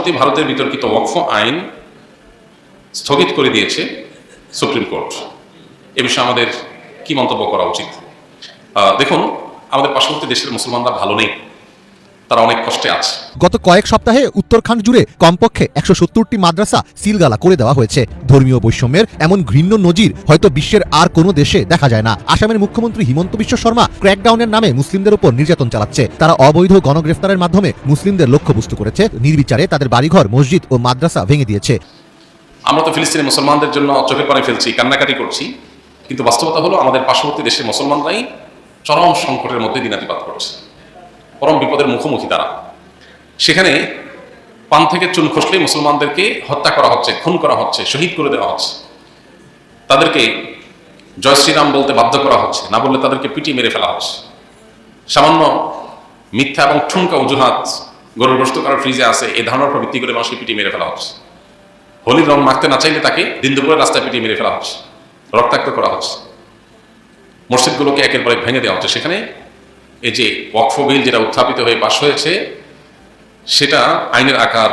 সম্প্রতি ভারতের বিতর্কিত ওয়াকফ আইন স্থগিত করে দিয়েছে সুপ্রিম কোর্ট। এ বিষয়ে আমাদের কি মন্তব্য করা উচিত? দেখুন, আমাদের পার্শ্ববর্তী দেশের মুসলমানরা ভালো নেই, তারা অনেক কষ্টে আছে। গত কয়েক সপ্তাহে উত্তরাখণ্ড জুড়ে কমপক্ষে ১৭০টি মাদ্রাসা সিলগালা করে দেওয়া হয়েছে। ধর্মীয় বৈষম্যের এমন ঘৃণ্য নজির হয়তো বিশ্বের আর কোনো দেশে দেখা যায় না। আসামের মুখ্যমন্ত্রী হিমন্ত বিশ্ব শর্মা ক্র্যাকডাউনের নামে মুসলিমদের উপর নির্যাতন চালাচ্ছে। তারা অবৈধ গণগ্রেফতারের মাধ্যমে মুসলিমদের লক্ষ্যবস্তু করেছে, নির্বিচারে তাদের বাড়িঘর, মসজিদ ও মাদ্রাসা ভেঙে দিয়েছে। আমরা তো ফিলিস্তিনি মুসলমানদের জন্য চোখের পানি ফেলছি, কান্নাকাটি করছি, কিন্তু বাস্তবতা হলো আমাদের পার্শ্ববর্তী দেশের মুসলমানরাই চরম সংকটের মধ্যে দিনাতিপাত করছে, পরম বিপদের মুখোমুখি তারা। সেখানে পান থেকে চুন খসলেই মুসলমানদেরকে হত্যা করা হচ্ছে, খুন করা হচ্ছে, শহীদ করে দেওয়া হচ্ছে, তাদেরকে জয় শ্রীরাম বলতে বাধ্য করা হচ্ছে, না বললে তাদেরকে পিটিয়ে মেরে ফেলা হচ্ছে। সামান্য মিথ্যা এবং ঠুনকা অজুহাত গরুর গোশত করার ফ্রিজে আছে, এই ধারণার উপর ভিত্তি করে মানুষকে পিটিয়ে মেরে ফেলা হচ্ছে। হোলির রং মাখতে না চাইলে তাকে দিন দুপুরে রাস্তায় পিটিয়ে মেরে ফেলা হচ্ছে, রক্তাক্ত করা হচ্ছে, মসজিদগুলোকে একের পর এক ভেঙে দেওয়া হচ্ছে। সেখানে এই যে ওয়াকফ বিল যেটা উত্থাপিত হয়ে পাশ হয়েছে, সেটা আইনের আকার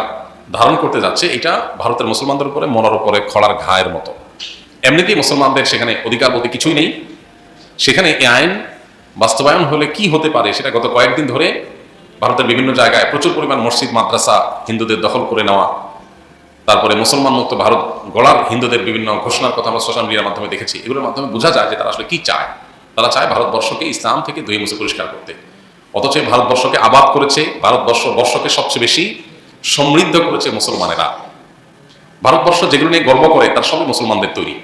ধারণ করতে যাচ্ছে। এটা ভারতের মুসলমানদের উপরে মনার উপরে খড়ার ঘায়ের মতো। এমনিতেই মুসলমানদের সেখানে অধিকার বলতে কিছুই নেই। সেখানে এই আইন বাস্তবায়ন হলে কি হতে পারে সেটা গত কয়েকদিন ধরে ভারতের বিভিন্ন জায়গায় প্রচুর পরিমাণ মসজিদ মাদ্রাসা হিন্দুদের দখল করে নেওয়া, তারপরে মুসলমান মুক্ত ভারত গড়ার হিন্দুদের বিভিন্ন ঘোষণার কথা আমরা সোশ্যাল মিডিয়ার মাধ্যমে দেখেছি। এগুলোর মাধ্যমে বোঝা যায় যে তারা আসলে কি চায়। তারা চায় ভারতবর্ষকে ইসলাম থেকে ধুয়ে মুছে পরিষ্কার করতে। অথচ ভারতবর্ষকে আবাদ করেছে, বর্ষকে সবচেয়ে বেশি সমৃদ্ধ করেছে মুসলমানেরা। ভারতবর্ষ যেগুলো নিয়ে গর্ব করে তার সবই মুসলমানদের তৈরি।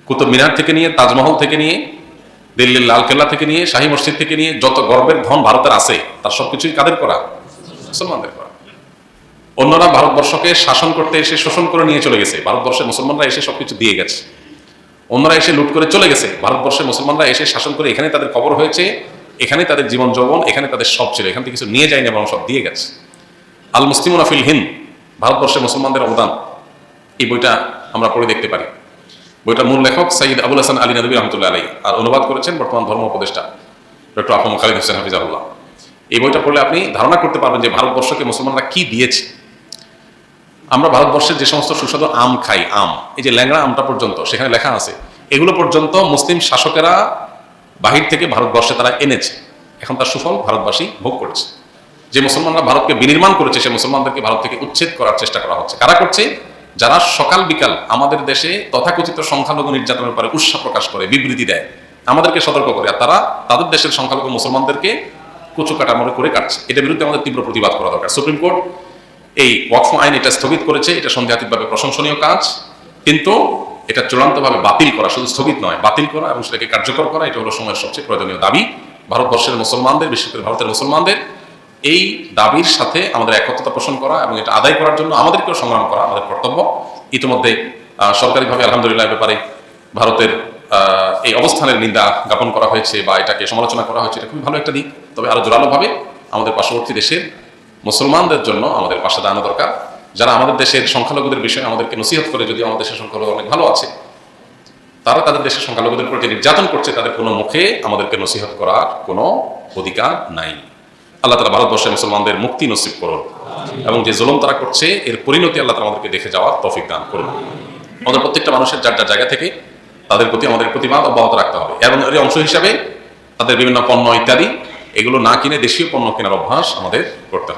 কুতুব মিনার থেকে নিয়ে, তাজমহল থেকে নিয়ে, দিল্লির লালকেল্লা থেকে নিয়ে, শাহী মসজিদ থেকে নিয়ে যত গর্বের ধন ভারতের আছে তার সবকিছুই কাদের করা? মুসলমানদের করা। অন্যরা ভারতবর্ষকে শাসন করতে এসে শোষণ করে নিয়ে চলে গেছে, ভারতবর্ষের মুসলমানরা এসে সবকিছু দিয়ে গেছে। অন্যরা এসে লুট করে চলে গেছে, ভারতবর্ষের মুসলমানরা এসে শাসন করে এখানে তাদের কবর হয়েছে, এখানে তাদের জীবন যৌবন, এখানে তাদের সব ছিল, এখান থেকে কিছু নিয়ে যায়নি এবং সব দিয়ে গেছে। আল মুসলিমুনা ফিল হিন্দ, ভারতবর্ষের মুসলমানদের অবদান, এই বইটা আমরা পড়ে দেখতে পারি। বইটার মূল লেখক সৈয়দ আবুল হাসান আলী নদভী রহমতুল্লাহ আলাইহি, আর অনুবাদ করেছেন বর্তমান ধর্ম উপদেষ্টা ডক্টর আফম খালিদ হোসেন হাফিজাহুল্লাহ। এই বইটা পড়লে আপনি ধারণা করতে পারবেন যে ভারতবর্ষকে মুসলমানরা কি দিয়েছে। আমরা ভারতবর্ষের যে সমস্ত সুস্বাদু আম খাই, আম, এই যে ল্যাংড়া আমটা পর্যন্ত সেখানে লেখা আছে, এগুলো পর্যন্ত মুসলিম শাসকেরা বাহির থেকে ভারতবর্ষে তারা এনেছে। এখন তার সুফল ভারতবাসী ভোগ করছে। যে মুসলমানরা ভারতকে বিনির্মাণ করেছে, সে মুসলমানদেরকে ভারত থেকে উচ্ছেদ করার চেষ্টা করা হচ্ছে। কারা করছে? যারা সকাল বিকাল আমাদের দেশে তথাকথিত সংখ্যালঘু নির্যাতনের ব্যাপারে উৎসাহ প্রকাশ করে, বিবৃতি দেয়, আমাদেরকে সতর্ক করে, আর তারা তাদের দেশের সংখ্যালঘু মুসলমানদেরকে কুচু কাটামোড়ে করে কাটছে। এটার বিরুদ্ধে আমাদের তীব্র প্রতিবাদ করা দরকার। সুপ্রিম কোর্ট এই ওয়াকফ আইন এটা স্থগিত করেছে, এটা সন্দেহাতীতভাবে প্রশংসনীয় কাজ, কিন্তু এটা চূড়ান্তভাবে বাতিল করা, শুধু স্থগিত নয়, বাতিল করা এবং সেটাকে কার্যকর করা, এটা হলো সময়ের সবচেয়ে প্রয়োজনীয় দাবি। ভারতবর্ষের মুসলমানদের, বিশেষ করে ভারতের মুসলমানদের এই দাবির সাথে আমাদের একত্রতা পোষণ করা এবং এটা আদায় করার জন্য আমাদেরকেও সংগ্রাম করা আমাদের কর্তব্য। ইতিমধ্যে সরকারিভাবে আলহামদুলিল্লাহ ব্যাপারে ভারতের এই অবস্থানের নিন্দা জ্ঞাপন করা হয়েছে বা এটাকে সমালোচনা করা হয়েছে, এটা খুবই ভালো একটা দিক। তবে আরো জোরালোভাবে আমাদের পার্শ্ববর্তী দেশের মুসলমানদের জন্য আমাদের পাশে দাঁড়ানো দরকার। যারা আমাদের দেশের সংখ্যালঘুদের বিষয়ে আমাদেরকে নসিহত করে, যদিও আমাদের দেশের সংখ্যালঘু অনেক ভালো আছে, তারা তাদের দেশের সংখ্যালঘুদের উপর যে নির্যাতন করছে তাদের কোনো মুখে আমাদেরকে নসিহত করার কোনো অধিকার নাই। আল্লাহ তাআলা ভারতবর্ষের মুসলমানদের মুক্তি নসিব করুন এবং যে জুলুম তারা করছে এর পরিণতি আল্লাহ তাআলা আমাদেরকে দেখে যাওয়ার তৌফিক দান করুন। আমাদের প্রত্যেকটা মানুষের যার যার জায়গা থেকে তাদের প্রতি আমাদের প্রতিবাদ অব্যাহত রাখতে হবে এবং এর অংশ হিসাবে তাদের বিভিন্ন পণ্য ইত্যাদি এগুলো না কিনে দেশীয় পণ্য কেনার অভ্যাস আমাদের করতে হবে।